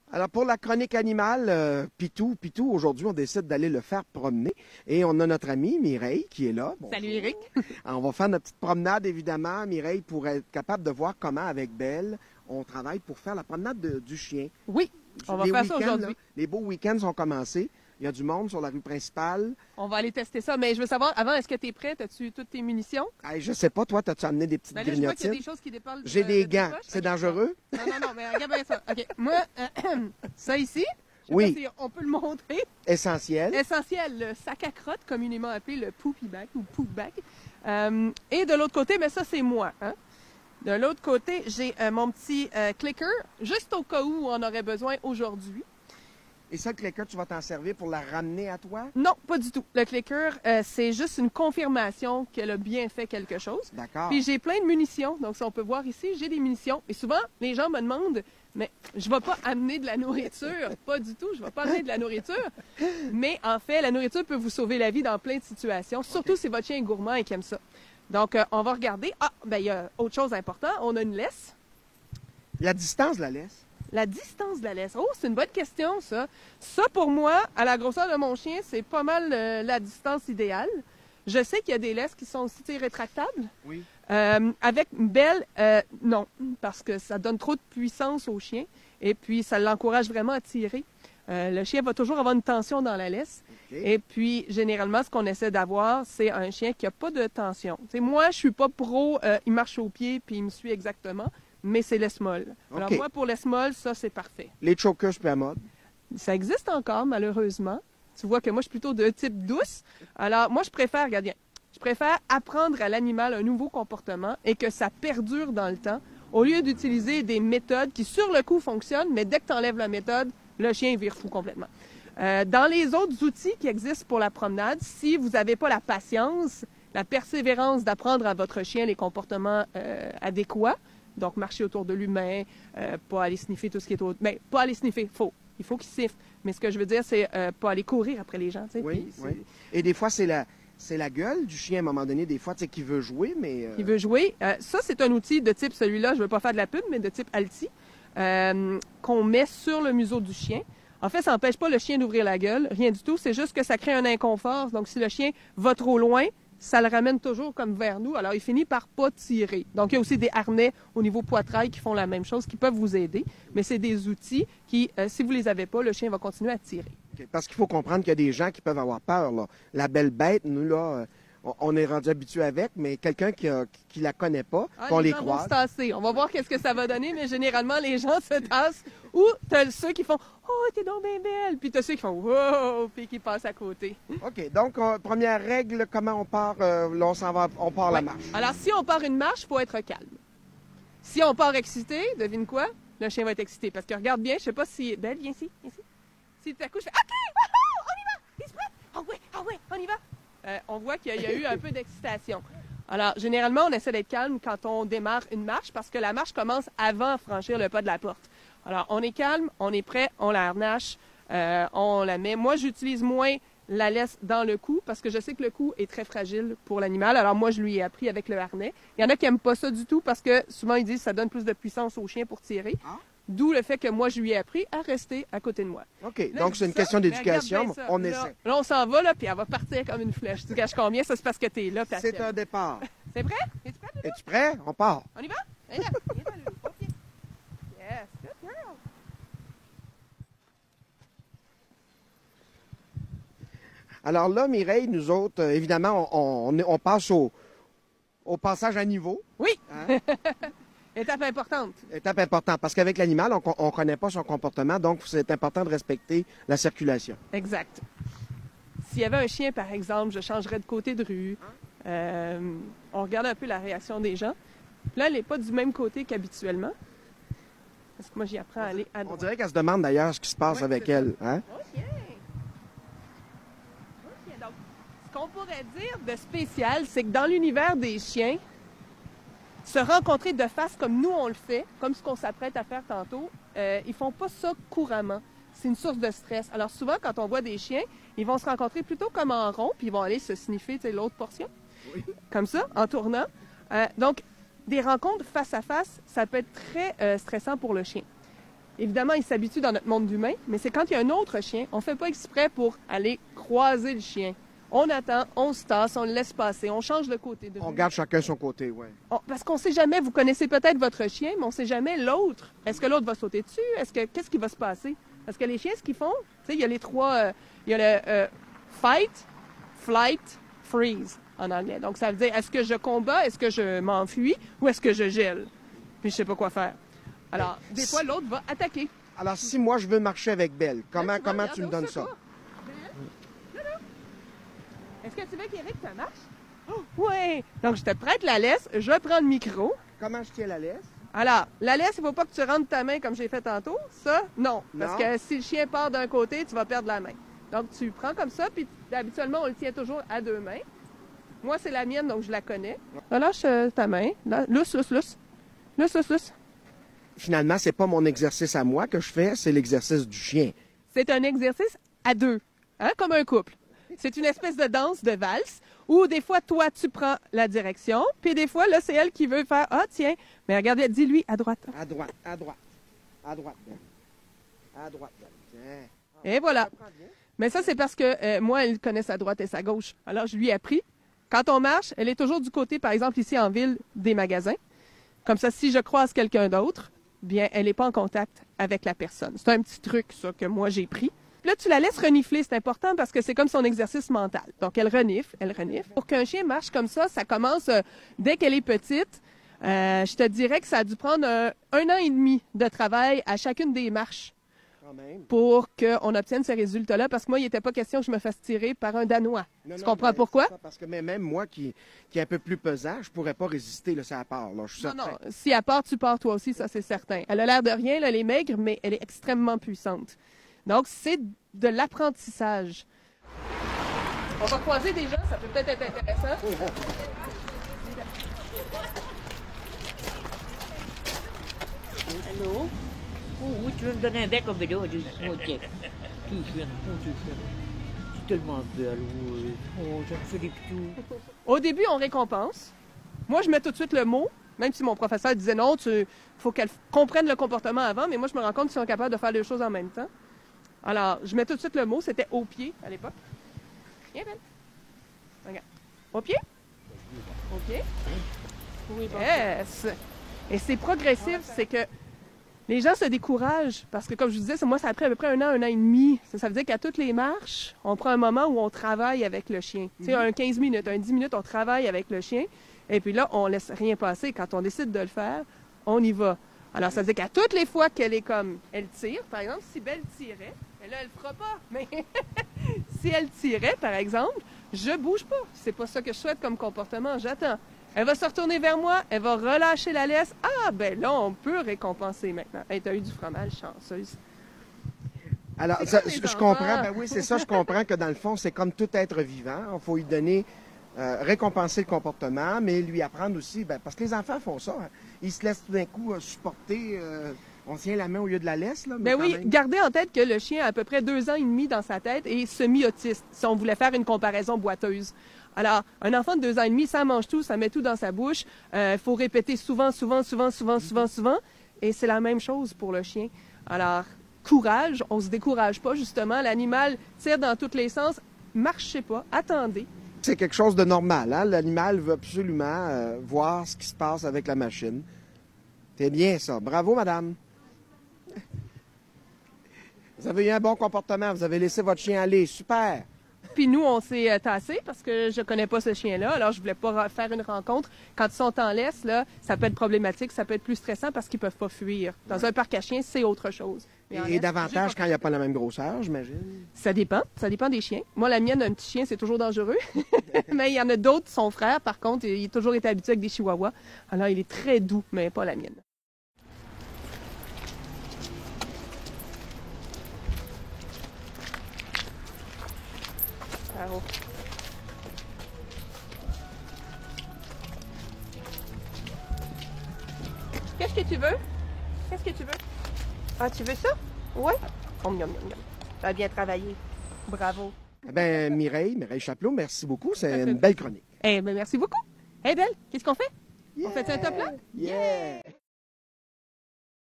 Alors, pour la chronique animale, Pitou, aujourd'hui, on décide d'aller le faire promener. Et on a notre amie Mireille qui est là. Bonjour. Salut Eric. Alors, on va faire notre petite promenade, évidemment, Mireille, pour être capable de voir comment, avec Belle, on travaille pour faire la promenade du chien. Oui, on va faire ça aujourd'hui. Les beaux week-ends sont commencés. Il y a du monde sur la rue principale. On va aller tester ça. Mais je veux savoir, avant, est-ce que tu es prêt? As-tu toutes tes munitions? Hey, je sais pas, toi, t'as-tu amené des petites grignotines? Je vois qu'il y a des choses qui dépassent. J'ai des gants. C'est dangereux? Non, mais regarde bien ça. OK. Moi, ça ici, je sais oui. pas si on peut le montrer. Essentiel. Essentiel, le sac à crotte, communément appelé le poopy bag ou poop bag. Et de l'autre côté, mais ça, c'est moi. Hein? De l'autre côté, j'ai mon petit clicker, juste au cas où on aurait besoin aujourd'hui. Et ça, le clicker, tu vas t'en servir pour la ramener à toi? Non, pas du tout. Le clicker, c'est juste une confirmation qu'elle a bien fait quelque chose. D'accord. Puis j'ai plein de munitions. Donc, si on peut voir ici, j'ai des munitions. Et souvent, les gens me demandent, mais je ne vais pas amener de la nourriture. Pas du tout, je ne vais pas amener de la nourriture. Mais en fait, la nourriture peut vous sauver la vie dans plein de situations, surtout si votre chien est gourmand et qu'il aime ça. Donc, on va regarder. Ah, ben il y a autre chose d'important. On a une laisse. La distance de la laisse? La distance de la laisse. Oh, c'est une bonne question, ça. Ça, pour moi, à la grosseur de mon chien, c'est pas mal la distance idéale. Je sais qu'il y a des laisses qui sont aussi rétractables. Oui. Avec Belle, non, parce que ça donne trop de puissance au chien et puis ça l'encourage vraiment à tirer. Le chien va toujours avoir une tension dans la laisse. Okay. Et puis, généralement, ce qu'on essaie d'avoir, c'est un chien qui n'a pas de tension. T'sais, moi, je suis pas pro, il marche au pied puis il me suit exactement. Mais c'est l'ESMOL. Okay. Alors moi, pour l'ESMOL, ça, c'est parfait. Les chokers plus à mode? Ça existe encore, malheureusement. Tu vois que moi, je suis plutôt de type douce. Alors, moi, je préfère, regarde bien, je préfère apprendre à l'animal un nouveau comportement et que ça perdure dans le temps, au lieu d'utiliser des méthodes qui, sur le coup, fonctionnent, mais dès que tu enlèves la méthode, le chien vire fou complètement. Dans les autres outils qui existent pour la promenade, si vous n'avez pas la patience, la persévérance d'apprendre à votre chien les comportements adéquats, donc, marcher autour de l'humain, pas aller sniffer tout ce qui est autour. Mais pas aller sniffer, il faut qu'il siffle. Mais ce que je veux dire, c'est pas aller courir après les gens. Oui, oui. Et des fois, c'est la gueule du chien à un moment donné, des fois, tu sais, qui veut jouer, mais... Qui veut jouer. Ça, c'est un outil de type celui-là, je veux pas faire de la pub, mais de type Alti, qu'on met sur le museau du chien. En fait, ça n'empêche pas le chien d'ouvrir la gueule, rien du tout. C'est juste que ça crée un inconfort. Donc, si le chien va trop loin, ça le ramène toujours comme vers nous. Alors, il finit par pas tirer. Donc, il y a aussi des harnais au niveau poitrail qui font la même chose, qui peuvent vous aider. Mais c'est des outils qui, si vous les avez pas, le chien va continuer à tirer. Okay. Parce qu'il faut comprendre qu'il y a des gens qui peuvent avoir peur, là. La belle bête, nous, là, on est rendu habitué avec, mais quelqu'un qui la connaît pas, qu'on les croise. Se tasser. On va voir qu'est-ce que ça va donner, mais généralement, les gens se tassent. Ou t'as ceux qui font « Oh, t'es donc bien belle! » Puis t'as ceux qui font « Wow! » puis qui passent à côté. OK. Donc, première règle, comment on part? Là, on part la marche. Alors, si on part une marche, il faut être calme. Si on part excité, devine quoi? Le chien va être excité. Parce que regarde bien, je sais pas si... Belle, viens ici, viens ici. Si tout à coup, je fais « OK! Wouhou! On y va! Il se prête! Ah oui, on y va! » on voit qu'il y a eu un peu d'excitation. Alors, généralement, on essaie d'être calme quand on démarre une marche parce que la marche commence avant de franchir le pas de la porte. Alors, on est calme, on est prêt, on la harnache, on la met. Moi, j'utilise moins la laisse dans le cou parce que je sais que le cou est très fragile pour l'animal. Alors, moi, je lui ai appris avec le harnais. Il y en a qui n'aiment pas ça du tout parce que souvent, ils disent que ça donne plus de puissance au chien pour tirer. Ah. D'où le fait que moi, je lui ai appris à rester à côté de moi. OK. Là, donc, c'est une question d'éducation. On essaie. Là, on s'en va, là, puis elle va partir comme une flèche. Tu gâches combien? Ça, c'est parce que tu es là. C'est un départ. C'est prêt? Es-tu prêt? Es-tu prêt? On part. On y va? Viens là. Viens là, au pied. Yes. Good girl. Alors là, Mireille, nous autres, évidemment, on passe au passage à niveau. Oui. Hein? Étape importante. Étape importante, parce qu'avec l'animal, on ne connaît pas son comportement, donc c'est important de respecter la circulation. Exact. S'il y avait un chien, par exemple, je changerais de côté de rue. On regarde un peu la réaction des gens. Puis là, elle n'est pas du même côté qu'habituellement. Parce que moi, j'y apprends à aller à droite. On dirait qu'elle se demande d'ailleurs ce qui se passe avec elle. Hein? OK. Donc, ce qu'on pourrait dire de spécial, c'est que dans l'univers des chiens, se rencontrer de face comme nous, on le fait, comme ce qu'on s'apprête à faire tantôt, ils font pas ça couramment. C'est une source de stress. Alors souvent, quand on voit des chiens, ils vont se rencontrer plutôt comme en rond, puis ils vont aller se sniffer l'autre portion, oui. Comme ça, en tournant. Donc, des rencontres face à face, ça peut être très stressant pour le chien. Évidemment, il s'habitue dans notre monde d'humain, mais c'est quand il y a un autre chien, on fait pas exprès pour aller croiser le chien. On attend, on se tasse, on le laisse passer, on change de côté. On garde chacun son côté, oui. Parce qu'on sait jamais, vous connaissez peut-être votre chien, mais on sait jamais l'autre. Est-ce que l'autre va sauter dessus? Qu'est-ce qui va se passer? Parce que les chiens, ce qu'ils font, tu sais, il y a les trois, il y a le fight, flight, freeze en anglais. Donc, ça veut dire, est-ce que je combats, est-ce que je m'enfuis ou est-ce que je gèle? Puis je sais pas quoi faire. Alors, des fois, l'autre va attaquer. Alors, si moi, je veux marcher avec Belle, comment tu me donnes ça? Est-ce que tu veux qu'Éric, ça marche? Oh, oui! Donc, je te prête la laisse, je prends le micro. Comment je tiens la laisse? Alors, la laisse, il ne faut pas que tu rentres ta main comme j'ai fait tantôt. Ça, non. Parce que si le chien part d'un côté, tu vas perdre la main. Donc, tu prends comme ça, puis habituellement, on le tient toujours à deux mains. Moi, c'est la mienne, donc je la connais. Relâche ta main. Lousse, lousse, lousse. Lousse, lousse, lousse. Finalement, c'est pas mon exercice à moi que je fais, c'est l'exercice du chien. C'est un exercice à deux, hein, comme un couple. C'est une espèce de danse, de valse, où des fois, toi, tu prends la direction, puis des fois, là, c'est elle qui veut faire « Ah, tiens, mais regardez, dis-lui à droite. » À droite, à droite, à droite, à droite, tiens. Et voilà. Mais ça, c'est parce que moi, elle connaît sa droite et sa gauche. Alors, je lui ai appris. Quand on marche, elle est toujours du côté, par exemple, ici en ville, des magasins. Comme ça, si je croise quelqu'un d'autre, bien, elle n'est pas en contact avec la personne. C'est un petit truc, ça, que moi, j'ai pris. Là, tu la laisses renifler, c'est important parce que c'est comme son exercice mental. Donc, elle renifle, elle renifle. Pour qu'un chien marche comme ça commence dès qu'elle est petite. Je te dirais que ça a dû prendre un an et demi de travail à chacune des marches pour qu'on obtienne ces résultats-là. Parce que moi, il n'était pas question que je me fasse tirer par un Danois. Tu comprends pourquoi? Parce que même moi, qui est un peu plus pesant, je pourrais pas résister, là, ça part. Là, je suis certain. Non, si elle part, tu pars toi aussi, ça c'est certain. Elle a l'air de rien, là, elle est maigre, mais elle est extrêmement puissante. Donc, c'est de l'apprentissage. On va croiser des gens, ça peut peut-être être intéressant. Allô? Oh, oui, tu veux me donner un bec comme vidéo? Ok. Tout fine, tout fine. C'est tellement belle, oui. Oh, ça me fait des pitous. Au début, on récompense. Moi, je mets tout de suite le mot, même si mon professeur disait non, faut qu'elle comprenne le comportement avant, mais moi, je me rends compte qu'ils sont capables de faire les choses en même temps. Alors, je mets tout de suite le mot, c'était au pied à l'époque. Viens, belle. Regarde. Au pied? Au pied? Oui, yes! Et c'est progressif, c'est que les gens se découragent parce que, comme je vous disais, moi, ça a pris à peu près un an et demi. Ça veut dire qu'à toutes les marches, on prend un moment où on travaille avec le chien. Tu sais, un 15 minutes, un 10 minutes, on travaille avec le chien. Et puis là, on laisse rien passer. Quand on décide de le faire, on y va. Alors, ça veut dire qu'à toutes les fois qu'elle est comme... Elle tire, par exemple, si Belle tirait, mais là, elle le fera pas. Mais si elle tirait, par exemple, je bouge pas. C'est pas ça que je souhaite comme comportement. J'attends. Elle va se retourner vers moi, elle va relâcher la laisse. Ah, ben là, on peut récompenser maintenant. Hey, t'as eu du fromage, chanceuse. Alors, ça, je comprends, ben oui, c'est ça, je comprends que dans le fond, c'est comme tout être vivant. Il faut lui donner, récompenser le comportement, mais lui apprendre aussi, parce que les enfants font ça. Hein. Ils se laissent tout d'un coup supporter, on tient la main au lieu de la laisse. Là, mais oui, même... gardez en tête que le chien a à peu près 2 ans et demi dans sa tête et semi-autiste, si on voulait faire une comparaison boiteuse. Alors, un enfant de 2 ans et demi, ça mange tout, ça met tout dans sa bouche. Il faut répéter souvent. Et c'est la même chose pour le chien. Alors, courage, on se décourage pas, justement. L'animal tire dans tous les sens. Marchez pas, attendez. C'est quelque chose de normal. Hein? L'animal veut absolument voir ce qui se passe avec la machine. C'est bien ça. Bravo, madame. Vous avez eu un bon comportement. Vous avez laissé votre chien aller. Super. Puis nous, on s'est tassés parce que je connais pas ce chien-là. Alors, je voulais pas faire une rencontre. Quand ils sont en laisse, là, ça peut être problématique, ça peut être plus stressant parce qu'ils peuvent pas fuir. Dans un parc à chiens, c'est autre chose. Et davantage quand il n'y a pas la même grosseur, j'imagine? Ça dépend des chiens. Moi, la mienne, un petit chien, c'est toujours dangereux. Mais il y en a d'autres, son frère, par contre, il a toujours été habitué avec des chihuahuas. Alors, il est très doux, mais pas la mienne. Bravo. Qu'est-ce que tu veux? Qu'est-ce que tu veux? Ah, tu veux ça? Oui? Oh, miam, miam, miam. Ça a bien travaillé. Bravo. Eh bien, Mireille Chapelot, merci beaucoup. C'est une belle chronique. Eh bien, merci beaucoup. Eh, Belle, qu'est-ce qu'on fait? Yeah! On fait un top là? Yeah!